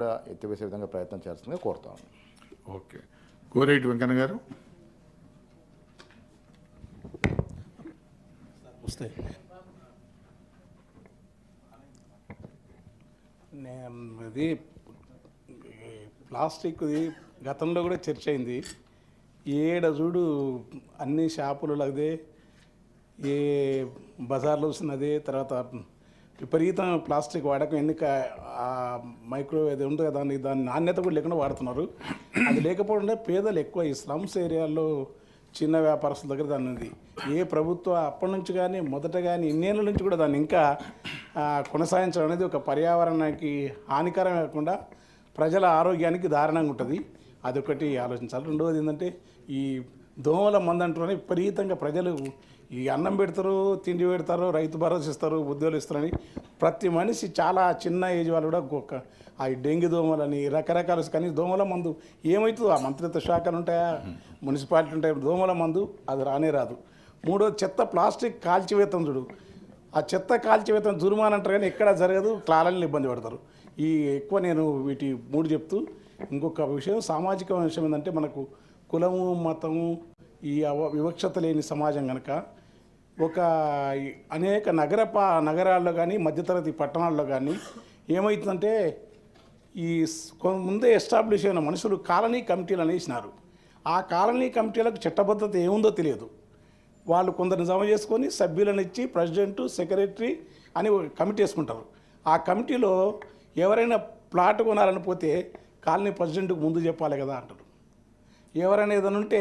కూడా ఎత్తివేసే విధంగా ప్రయత్నం చేస్తుందని కోరుతాను. ఓకే. కోరేటి వెంకన్న గారు. వస్తాయి. ఇది ప్లాస్టిక్ది గతంలో కూడా చర్చ అయింది. ఏడ చూడు అన్ని షాపులలో అదే, ఏ బజార్లో వస్తున్నదే. తర్వాత విపరీతం ప్లాస్టిక్ వాడకం మైక్రోవేవ్ అది ఉంటుంది కదా, దాని నాణ్యత కూడా లేకుండా వాడుతున్నారు. అది లేకపోవడం పేదలు ఎక్కువ ఈ స్లమ్స్ ఏరియాల్లో చిన్న వ్యాపారస్తుల దగ్గర దాన్ని ఉంది. ఏ ప్రభుత్వం అప్పటి నుంచి కానీ మొదట కానీ ఇన్నేళ్ళ నుంచి కూడా దాన్ని ఇంకా కొనసాగించడం అనేది ఒక పర్యావరణానికి హానికరం కాకుండా ప్రజల ఆరోగ్యానికి దారుణంగా ఉంటుంది. అదొకటి ఆలోచించాలి. రెండవది ఏంటంటే ఈ దోమల మందు అంటున్నారని విపరీతంగా ప్రజలు ఈ అన్నం పెడతారు, తిండి పెడతారు, రైతు భరోసా ఇస్తారు, ఉద్యోగాలు ఇస్తారని ప్రతి మనిషి చాలా చిన్న ఏజ్ వాళ్ళు కూడా ఆ డెంగ్యూ దోమలని రకరకాల కానీ దోమల మందు ఏమవుతుందో ఆ మంత్రిత్వ శాఖలు ఉంటాయా, మున్సిపాలిటీ ఉంటాయి, దోమల మందు అది రానే రాదు. మూడోది చెత్త ప్లాస్టిక్ కాల్చివేతం చూడు. ఆ చెత్త కాల్చివేతం జుర్మాన్ అంటారు కానీ ఎక్కడ జరగదు, కాలనీలు ఇబ్బంది పడతారు. ఈ ఎక్కువ నేను వీటి మూడు చెప్తూ ఇంకొక విషయం సామాజిక విషయం ఏంటంటే మనకు కులము మతము ఈ వివక్షత లేని సమాజం కనుక ఒక అనేక నగరాల్లో కానీ మధ్యతరగతి పట్టణాల్లో కానీ ఏమవుతుందంటే ఈ ముందే ఎస్టాబ్లిష్ అయిన మనుషులు కాలనీ కమిటీలు అనేసినారు. ఆ కాలనీ కమిటీలకు చట్టబద్ధత ఏముందో తెలియదు. వాళ్ళు కొందరిని జమ చేసుకొని సభ్యులను ఇచ్చి ప్రెసిడెంటు సెక్రటరీ అని కమిటీ వేసుకుంటారు. ఆ కమిటీలో ఎవరైనా ప్లాట్ కొనాలని పోతే కాలనీ ప్రెసిడెంట్కి ముందు చెప్పాలి కదా అంటారు. ఎవరైనా ఏదైనా ఉంటే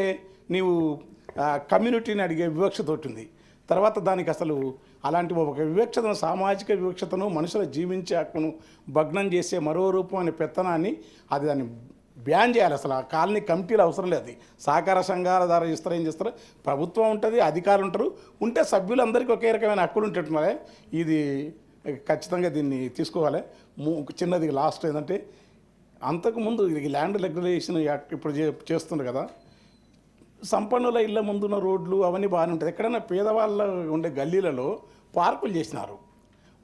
నీవు కమ్యూనిటీని అడిగే వివక్షత ఉంటుంది. తర్వాత దానికి అసలు అలాంటి ఒక వివక్షతను, సామాజిక వివక్షతను, మనుషుల జీవించే హక్కును భగ్నం చేసే మరో రూపమైన పెత్తనాన్ని దాన్ని బ్యాన్ చేయాలి. అసలు ఆ కాలనీ కమిటీలు అవసరం లేదు. అది సహకార సంఘాల ద్వారా ఇస్తారు, ఏం చేస్తారు, ప్రభుత్వం ఉంటుంది, అధికారులు ఉంటారు, ఉంటే సభ్యులందరికీ ఒకే రకమైన హక్కులు ఉంటున్నాయి. ఇది ఖచ్చితంగా దీన్ని తీసుకోవాలి. చిన్నది లాస్ట్ ఏంటంటే అంతకుముందు ఇది ల్యాండ్ రెగ్యులేషన్ యాక్ట్ ఇప్పుడు చేస్తుంది కదా, సంపన్నుల ఇళ్ళ ముందున్న రోడ్లు అవన్నీ బాగానే ఉంటుంది. ఎక్కడైనా పేదవాళ్ళ ఉండే గల్లీలలో పార్కులు చేసినారు.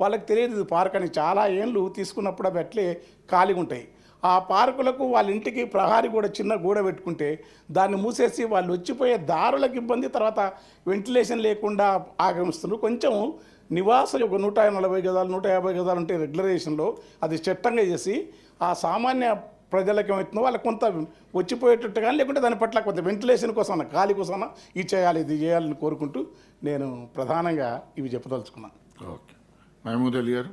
వాళ్ళకి తెలియదు ఇది పార్క్ అని. చాలా ఏళ్ళు తీసుకున్నప్పుడు అవి అట్లే ఖాళీగా ఉంటాయి. ఆ పార్కులకు వాళ్ళ ఇంటికి ప్రహారీ కూడా చిన్న గోడ పెట్టుకుంటే దాన్ని మూసేసి వాళ్ళు వచ్చిపోయే దారులకు ఇబ్బంది, తర్వాత వెంటిలేషన్ లేకుండా ఆగమిస్తున్నారు. కొంచెం నివాసం ఒక 140 గజాలు 150 గజాలు ఉంటే రెగ్యులరేషన్లో అది చట్టంగా చేసి ఆ సామాన్య ప్రజలకు ఏమవుతుందో వాళ్ళకి కొంత వచ్చిపోయేటట్టు కానీ, లేకుంటే దాని పట్ల కొంత వెంటిలేషన్ కోసం గాలి కోసం ఇది చేయాలి, ఇది చేయాలని కోరుకుంటూ నేను ప్రధానంగా ఇవి చెప్పదలుచుకున్నాను. ఓకే. మహమూద్ అలీ గారు.